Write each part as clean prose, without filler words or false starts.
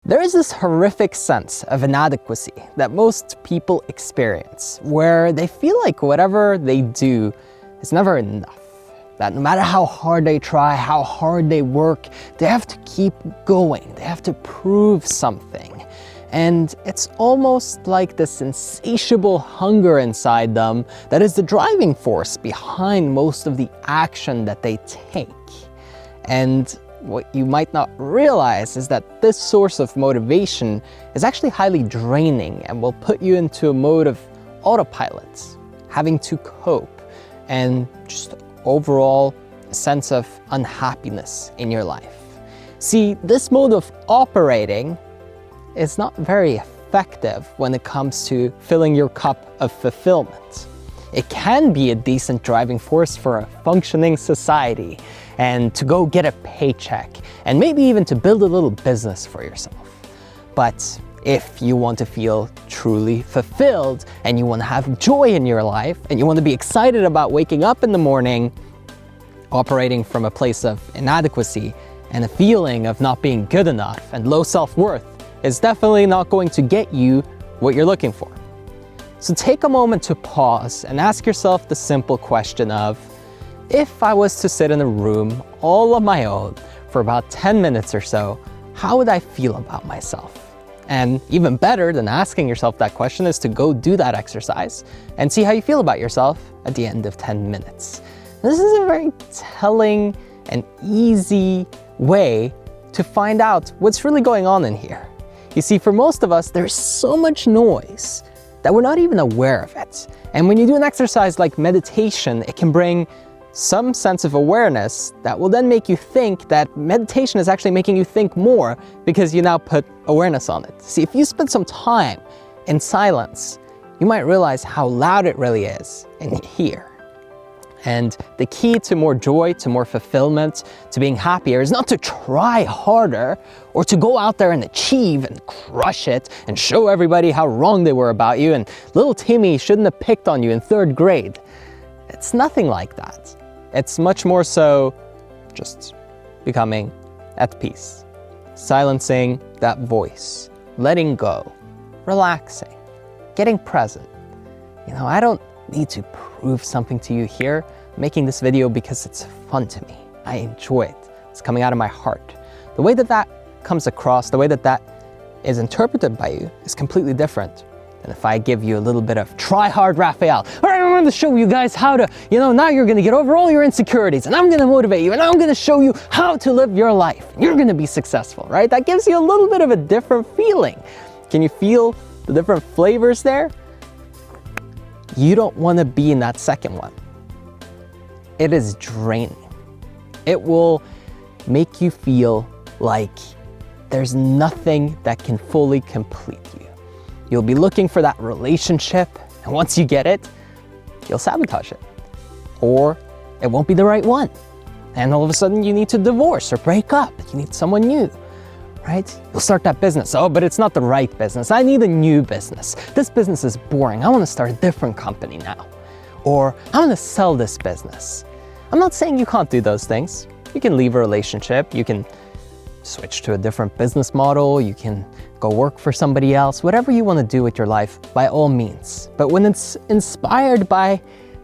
There is this horrific sense of inadequacy that most people experience, where they feel like whatever they do is never enough. That no matter how hard they try, how hard they work, they have to keep going. They have to prove something. And it's almost like this insatiable hunger inside them that is the driving force behind most of the action that they take. And what you might not realize is that this source of motivation is actually highly draining and will put you into a mode of autopilot, having to cope, and just overall a sense of unhappiness in your life. See, this mode of operating is not very effective when it comes to filling your cup of fulfillment. It can be a decent driving force for a functioning society and to go get a paycheck and maybe even to build a little business for yourself. But if you want to feel truly fulfilled and you want to have joy in your life and you want to be excited about waking up in the morning, operating from a place of inadequacy and a feeling of not being good enough and low self-worth is definitely not going to get you what you're looking for. So take a moment to pause and ask yourself the simple question of, if I was to sit in a room all on my own for about 10 minutes or so, how would I feel about myself? And even better than asking yourself that question is to go do that exercise and see how you feel about yourself at the end of 10 minutes. This is a very telling and easy way to find out what's really going on in here. You see, for most of us, there's so much noise that we're not even aware of it. And when you do an exercise like meditation, it can bring some sense of awareness that will then make you think that meditation is actually making you think more because you now put awareness on it. See, if you spend some time in silence, you might realize how loud it really is in here. And the key to more joy, to more fulfillment, to being happier is not to try harder or to go out there and achieve and crush it and show everybody how wrong they were about you and little Timmy shouldn't have picked on you in 3rd grade. It's nothing like that. It's much more so just becoming at peace, silencing that voice, letting go, relaxing, getting present. You know, I don't need to prove something to you here. I'm making this video because it's fun to me. I enjoy it. It's coming out of my heart. The way that that comes across, the way that that is interpreted by you is completely different than if I give you a little bit of try hard Raphael. All right, I'm going to show you guys how to, now you're going to get over all your insecurities and I'm going to motivate you and I'm going to show you how to live your life. You're going to be successful, right? That gives you a little bit of a different feeling. Can you feel the different flavors there? You don't want to be in that second one. It is draining. It will make you feel like there's nothing that can fully complete you. You'll be looking for that relationship, and once you get it, you'll sabotage it. Or it won't be the right one. And all of a sudden you need to divorce or break up. You need someone new. Right? You'll start that business. Oh, but it's not the right business. I need a new business. This business is boring. I want to start a different company now. Or I want to sell this business. I'm not saying you can't do those things. You can leave a relationship. You can switch to a different business model. You can go work for somebody else. Whatever you want to do with your life, by all means. But when it's inspired by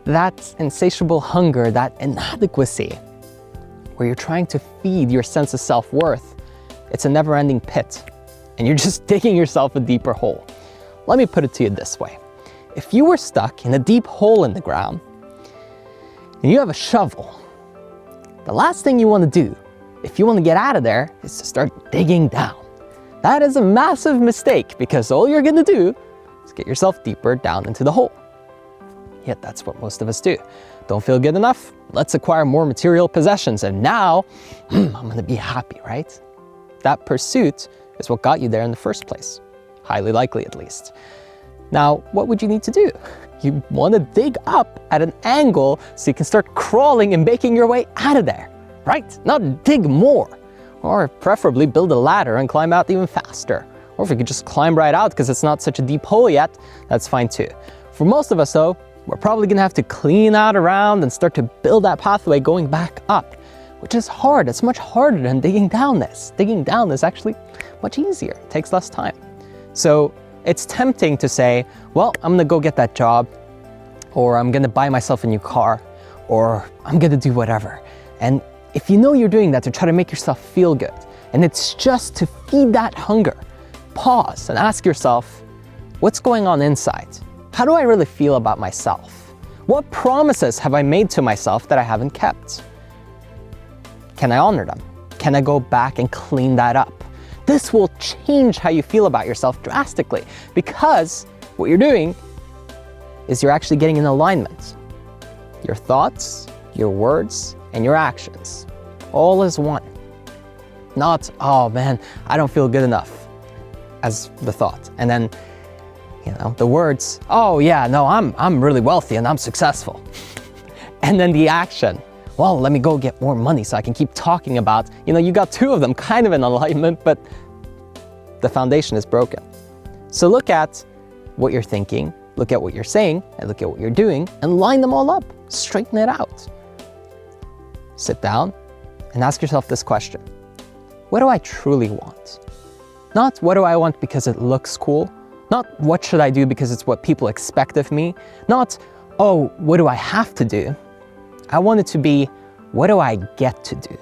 that insatiable hunger, that inadequacy, where you're trying to feed your sense of self-worth, it's a never-ending pit, and you're just digging yourself a deeper hole. Let me put it to you this way. If you were stuck in a deep hole in the ground, and you have a shovel, the last thing you want to do, if you want to get out of there, is to start digging down. That is a massive mistake, because all you're going to do is get yourself deeper down into the hole. Yet that's what most of us do. Don't feel good enough? Let's acquire more material possessions, and now I'm going to be happy, right? That pursuit is what got you there in the first place. Highly likely, at least. Now, what would you need to do? You want to dig up at an angle so you can start crawling and making your way out of there, right? Not dig more. Or preferably build a ladder and climb out even faster. Or if you could just climb right out because it's not such a deep hole yet, that's fine too. For most of us though, we're probably gonna have to clean out around and start to build that pathway going back up, which is hard. It's much harder than digging down this. Digging down is actually much easier. It takes less time. So it's tempting to say, well, I'm gonna go get that job, or I'm gonna buy myself a new car, or I'm gonna do whatever. And if you know you're doing that to try to make yourself feel good, and it's just to feed that hunger, pause and ask yourself, what's going on inside? How do I really feel about myself? What promises have I made to myself that I haven't kept? Can I honor them? Can I go back and clean that up? This will change how you feel about yourself drastically, because what you're doing is you're actually getting in alignment. Your thoughts, your words, and your actions, all as one. Not, oh man, I don't feel good enough, as the thought. And then, the words, oh yeah, no, I'm really wealthy and I'm successful. And then the action, well, let me go get more money so I can keep talking about, you got two of them kind of in alignment, but the foundation is broken. So look at what you're thinking, look at what you're saying, and look at what you're doing, and line them all up, straighten it out. Sit down and ask yourself this question. What do I truly want? Not what do I want because it looks cool, not what should I do because it's what people expect of me, not, oh, what do I have to do? I want it to be, what do I get to do?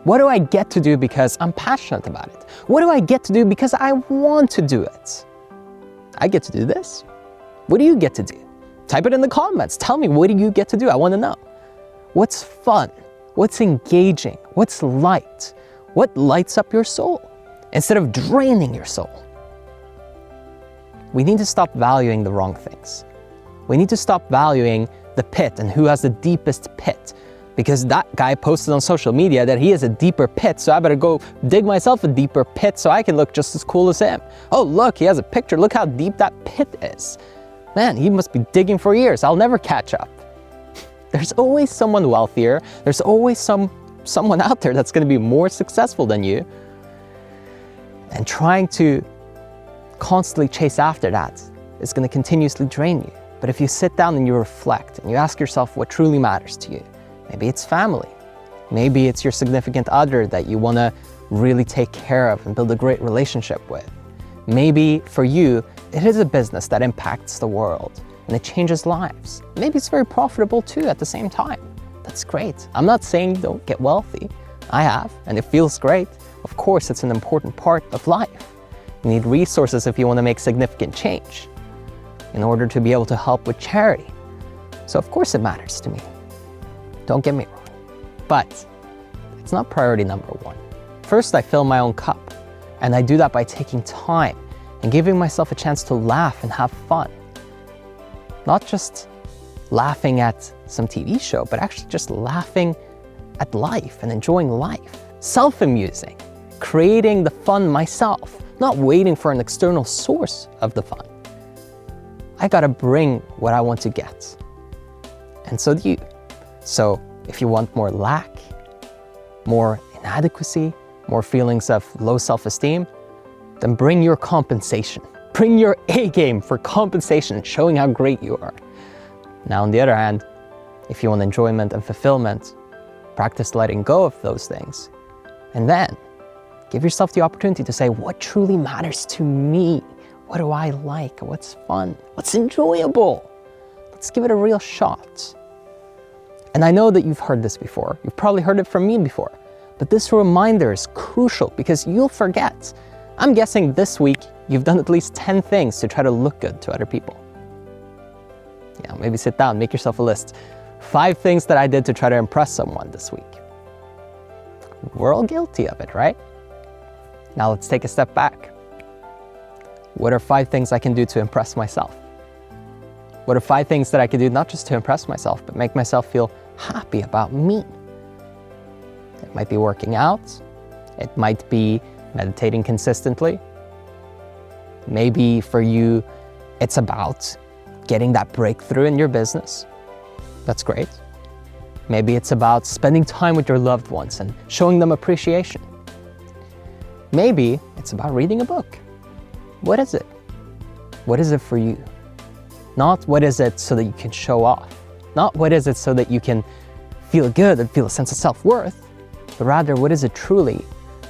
What do I get to do because I'm passionate about it? What do I get to do because I want to do it? I get to do this. What do you get to do? Type it in the comments. Tell me, what do you get to do? I want to know. What's fun? What's engaging? What's light? What lights up your soul instead of draining your soul? We need to stop valuing the wrong things. We need to stop valuing the pit and who has the deepest pit, because that guy posted on social media that he has a deeper pit, so I better go dig myself a deeper pit so I can look just as cool as him. Oh look, he has a picture, look how deep that pit is. Man, he must be digging for years, I'll never catch up. There's always someone wealthier, there's always someone out there that's gonna be more successful than you, and trying to constantly chase after that is gonna continuously drain you. But if you sit down and you reflect and you ask yourself what truly matters to you, maybe it's family, maybe it's your significant other that you wanna really take care of and build a great relationship with. Maybe for you, it is a business that impacts the world and it changes lives. Maybe it's very profitable too at the same time. That's great. I'm not saying don't get wealthy. I have, and it feels great. Of course, it's an important part of life. You need resources if you want to make significant change in order to be able to help with charity. So of course it matters to me. Don't get me wrong. But it's not priority number one. First, I fill my own cup, and I do that by taking time and giving myself a chance to laugh and have fun. Not just laughing at some TV show, but actually just laughing at life and enjoying life. Self-amusing, creating the fun myself, not waiting for an external source of the fun. I gotta bring what I want to get. And so do you. So if you want more lack, more inadequacy, more feelings of low self-esteem, then bring your compensation. Bring your A game for compensation, showing how great you are. Now, on the other hand, if you want enjoyment and fulfillment, practice letting go of those things. And then give yourself the opportunity to say, what truly matters to me? What do I like? What's fun? What's enjoyable? Let's give it a real shot. And I know that you've heard this before. You've probably heard it from me before. But this reminder is crucial because you'll forget. I'm guessing this week you've done at least 10 things to try to look good to other people. Yeah, maybe sit down, make yourself a list. 5 things that I did to try to impress someone this week. We're all guilty of it, right? Now let's take a step back. What are 5 things I can do to impress myself? What are 5 things that I can do not just to impress myself, but make myself feel happy about me? It might be working out. It might be meditating consistently. Maybe for you, it's about getting that breakthrough in your business. That's great. Maybe it's about spending time with your loved ones and showing them appreciation. Maybe it's about reading a book. What is it? What is it for you? Not what is it so that you can show off. Not what is it so that you can feel good and feel a sense of self-worth. but rather what is it truly,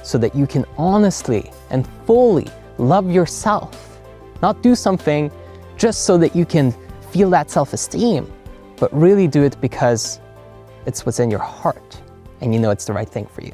so that you can honestly and fully love yourself. Not do something just so that you can feel that self-esteem, but really do it because it's what's in your heart and you know it's the right thing for you.